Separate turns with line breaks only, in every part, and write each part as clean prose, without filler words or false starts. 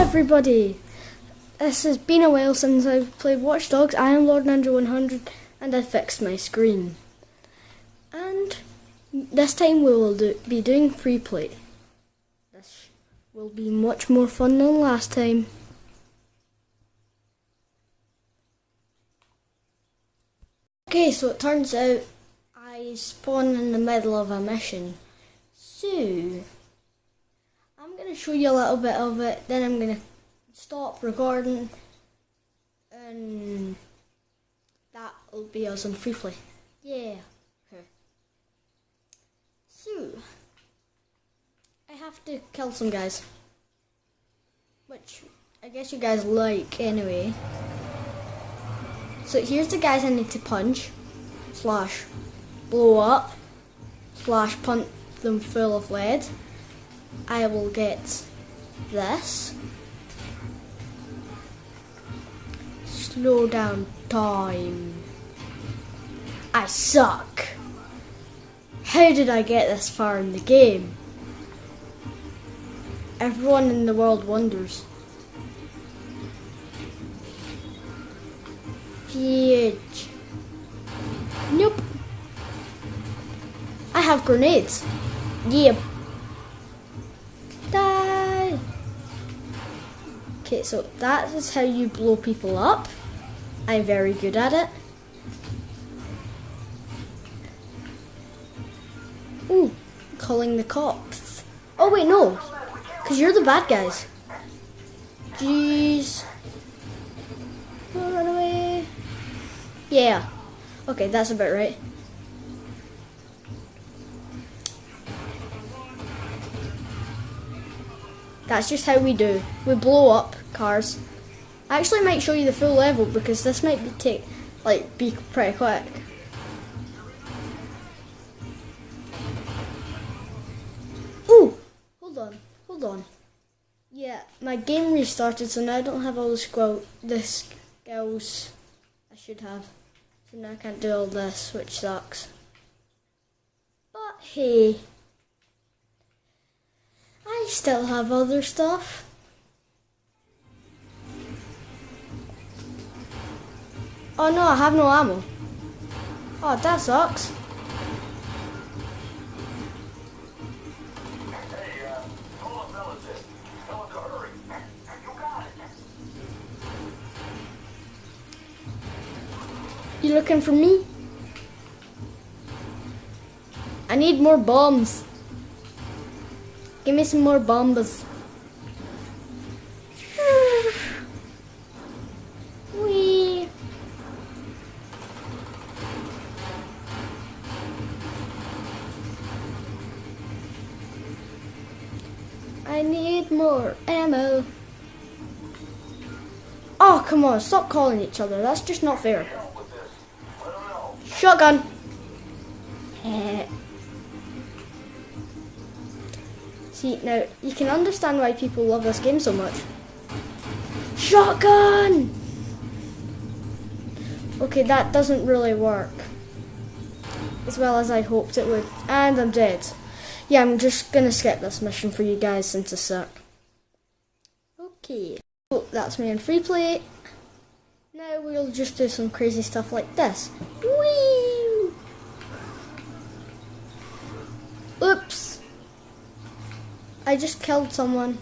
everybody! This has been a while since I've played Watch Dogs. I am Lord Ninja 100 and I fixed my screen. And this time we will be doing free play. This will be much more fun than last time. Okay, so it turns out I spawn in the middle of a mission. So I'm going to show you a little bit of it, then I'm going to stop recording, and that'll be us on free play. Yeah. Okay. So I have to kill some guys, which I guess you guys like anyway. So here's the guys I need to punch, slash blow up, slash punch them full of lead. I will get this. Slow down time. I suck. How did I get this far in the game? Everyone in the world wonders. Huge. Nope. I have grenades. Yeah. Die. Okay, so that is how you blow people up. I'm very good at it. Ooh, calling the cops. Oh wait, no, because you're the bad guys. Jeez. Oh, run away. Yeah. Okay, that's about right. That's just how we do. We blow up cars. I actually might show you the full level because this might be pretty quick. Ooh, hold on. Yeah, my game restarted, so now I don't have all the skills I should have. So now I can't do all this, which sucks. But hey, I still have other stuff. Oh no, I have no ammo. Oh, that sucks. You looking for me? I need more bombs. Give me some more bombs. Wee. I need more ammo. Oh, come on, stop calling each other. That's just not fair. Shotgun. See, now you can understand why people love this game so much. Shotgun! Okay, that doesn't really work as well as I hoped it would. And I'm dead. Yeah, I'm just gonna skip this mission for you guys since it's suck. Okay, so that's me in free play. Now we'll just do some crazy stuff like this. Whee! Oops! I just killed someone.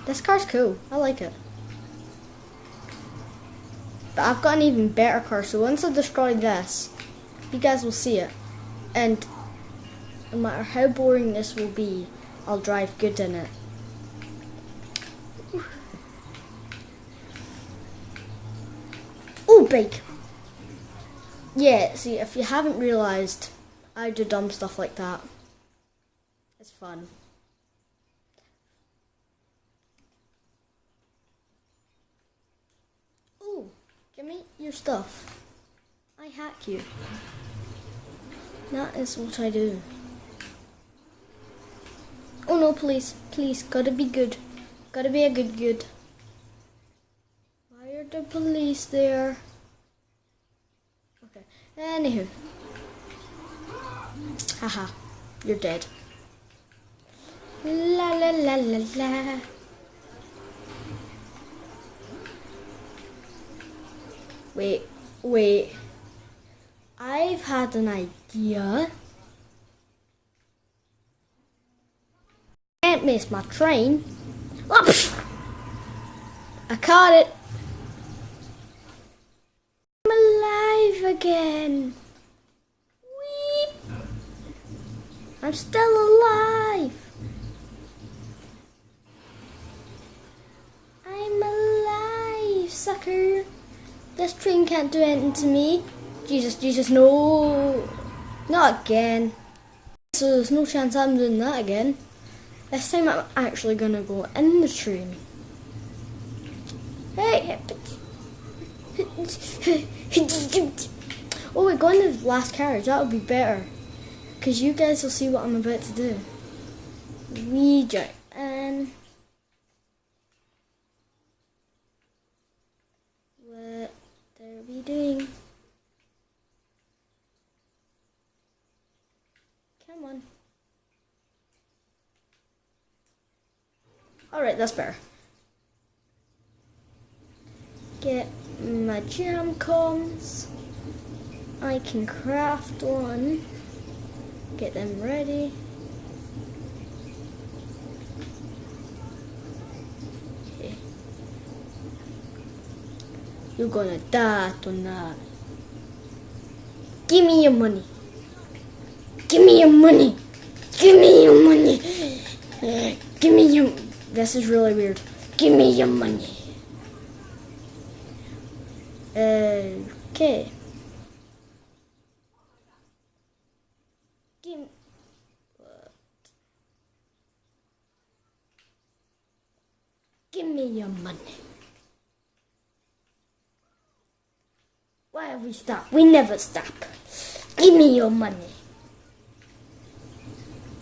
This car's cool. I like it. But I've got an even better car, so once I destroy this, you guys will see it. And no matter how boring this will be, I'll drive good in it. Oh, big! Yeah, see, if you haven't realised, I do dumb stuff like that. It's fun. Oh, give me your stuff. I hack you. That is what I do. Oh no, please, gotta be good. Gotta be a good. Why are the police there? Okay, anywho. Haha, you're dead. La la la la la. Wait. I've had an idea. Can't miss my train. Oops! I caught it. I'm alive again. Weep. I'm still alive. I'm alive, sucker. This train can't do anything to me. Jesus, no. Not again. So there's no chance I'm doing that again. This time I'm actually gonna go in the train. Hey. Oh, we go in the last carriage. That would be better. Because you guys will see what I'm about to do. We jump in. What are we doing? Come on. Alright, that's better. Get my jam coms. I can craft one. Get them ready. Okay. You're gonna die tonight. Give me your money. Give me your money. Give me your money. Give me your... This is really weird. Give me your money. Okay. Give... What? Give me your money. Why have we stopped? We never stop. Give me your money.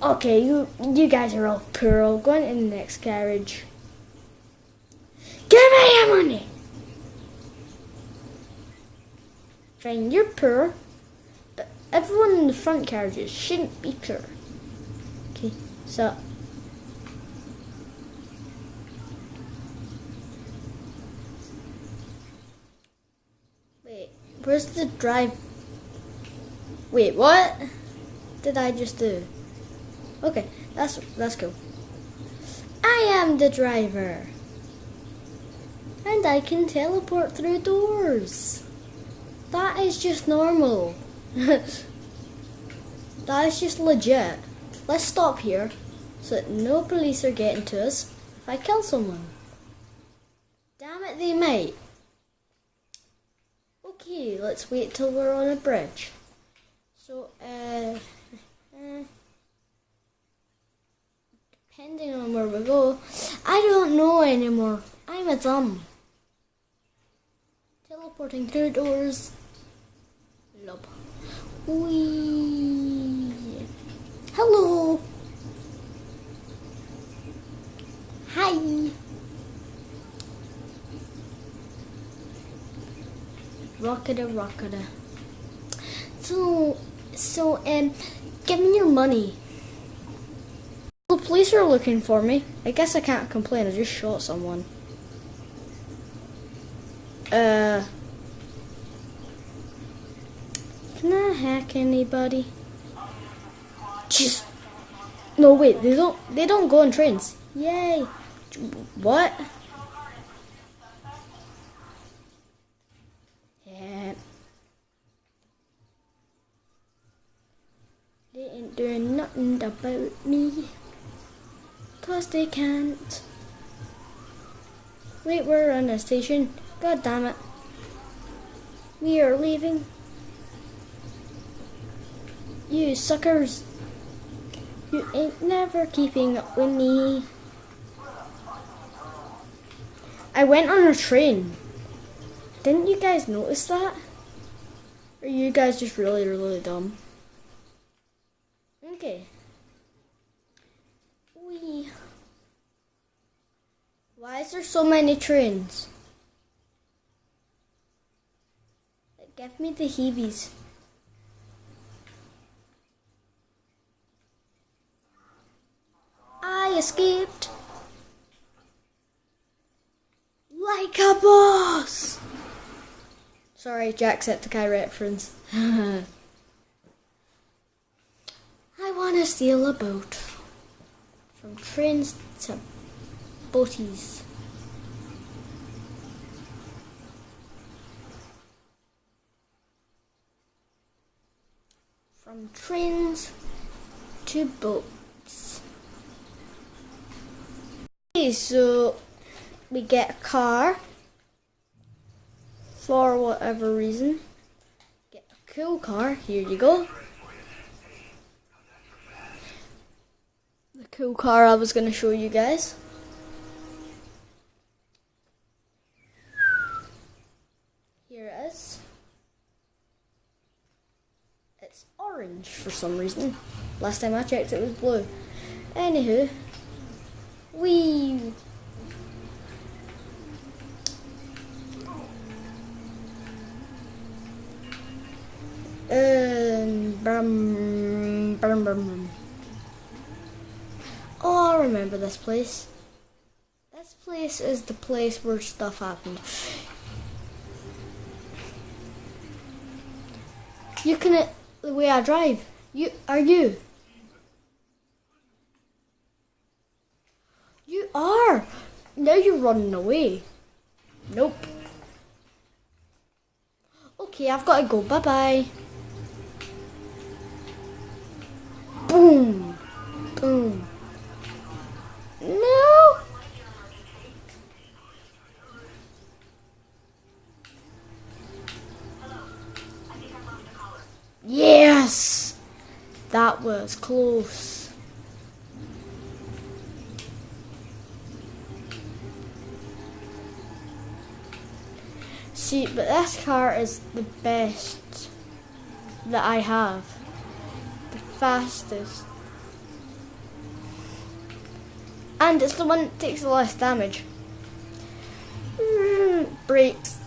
Okay, you guys are all poor. I'll go in the next carriage. Give me your money. Fine, you're poor, but everyone in the front carriages shouldn't be poor. Okay, so wait, where's the drive? Wait, what did I just do? Okay, that's cool. I am the driver. And I can teleport through doors. That is just normal. That is just legit. Let's stop here so that no police are getting to us if I kill someone. Damn it, they might. Okay, let's wait till we're on a bridge. So, depending on where we go, I don't know anymore. I'm a dumb. Teleporting through doors. Lob. Wee. Hello. Hi. Rocketa. So, give me your money. The police are looking for me. I guess I can't complain. I just shot someone. Can I hack anybody? Just no, wait. They don't go on trains. Yay! What? Yeah. They ain't doing nothing about me. 'Cause they can't. Wait, we're on a station. God damn it. We are leaving. You suckers. You ain't never keeping up with me. I went on a train. Didn't you guys notice that? Or are you guys just really, really dumb? Okay. Why is there so many trains? Give me the heebies. I escaped like a boss. Sorry, Jacksepticeye reference. I want to steal a boat. From trains to boaties. From trains to boats. Okay, so we get a car. For whatever reason. Get a cool car. Here you go. The cool car I was going to show you guys. Here it is. It's orange for some reason. Last time I checked it was blue. Anywho. Wee. Oh, I remember this place. This place is the place where stuff happened. You can, the way I drive. You are. Now you're running away. Nope. Okay, I've got to go. Bye-bye. Boom. Boom. No. Yes. That was close. See, but this car is the best that I have. The fastest. And it's the one that takes the less damage. Brakes.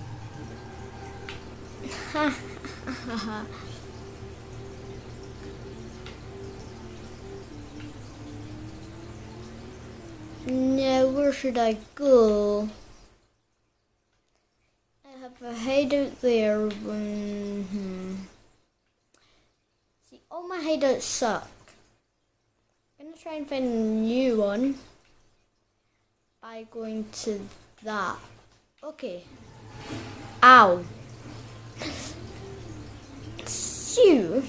Now, where should I go? I have a hideout there. See, all my hideouts suck. I'm gonna try and find a new one by going to that. Okay. Ow. So,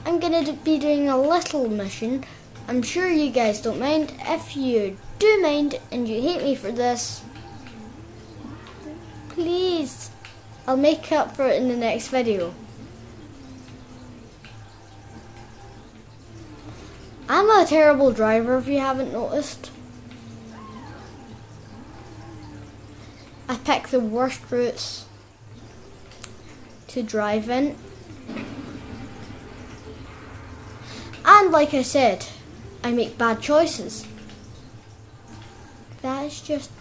I'm gonna be doing a little mission. I'm sure you guys don't mind. If you do mind and you hate me for this, please, I'll make up for it in the next video. I'm a terrible driver if you haven't noticed. I pick the worst routes to drive in. And like I said, I make bad choices. That is just...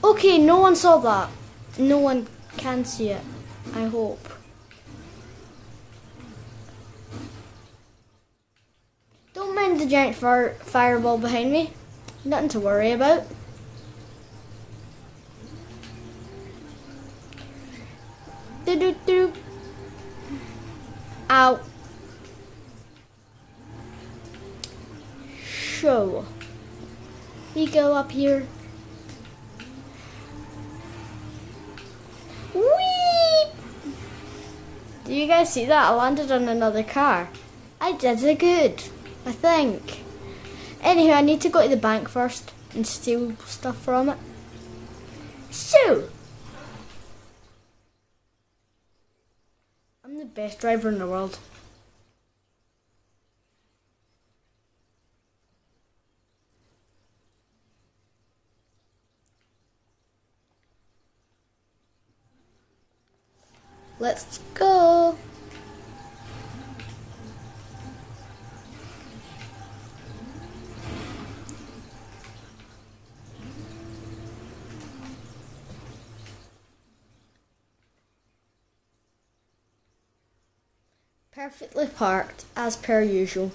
Okay, no one saw that. No one can see it, I hope. Don't mind the giant fireball behind me. Nothing to worry about. Do-do-do. Ow. So, we go up here. Whee! Do you guys see that? I landed on another car. I did it good, I think. Anyway, I need to go to the bank first and steal stuff from it. So, I'm the best driver in the world. Let's go. Perfectly parked as per usual.